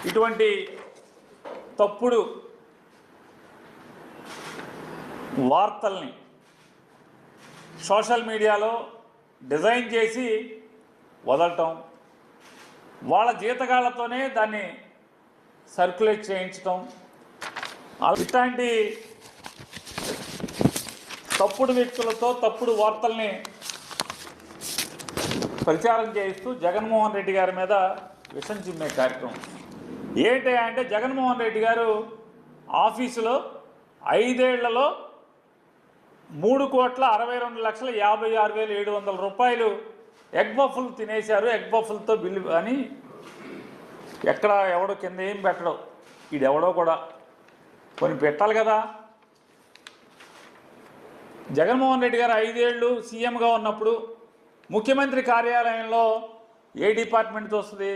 ఇటువంటి తప్పుడు వార్తల్ని సోషల్ మీడియాలో డిజైన్ చేసి వదలటం, వాళ్ళ జీతగాళ్లతోనే దాన్ని సర్క్యులేట్ చేయించటం, ఇట్లాంటి తప్పుడు వ్యక్తులతో తప్పుడు వార్తల్ని ప్రచారం చేయిస్తూ జగన్మోహన్ రెడ్డి గారి మీద విషం చిమ్మే కార్యక్రమం. ఏంటి అంటే జగన్మోహన్ రెడ్డి గారు ఆఫీసులో 5 ఏళ్లలో 3,62,56,700 రూపాయలు ఎగ్ బఫుల్ తినేశారు, ఎగ్ బఫుల్తో బిల్లు అని ఎక్కడ ఎవడో కింద ఏం పెట్టడం, ఈడెవడో కూడా కొన్ని పెట్టాలి కదా. జగన్మోహన్ రెడ్డి గారు 5 ఏళ్ళు సీఎంగా ఉన్నప్పుడు ముఖ్యమంత్రి కార్యాలయంలో ఏ డిపార్ట్మెంట్తో వస్తుంది?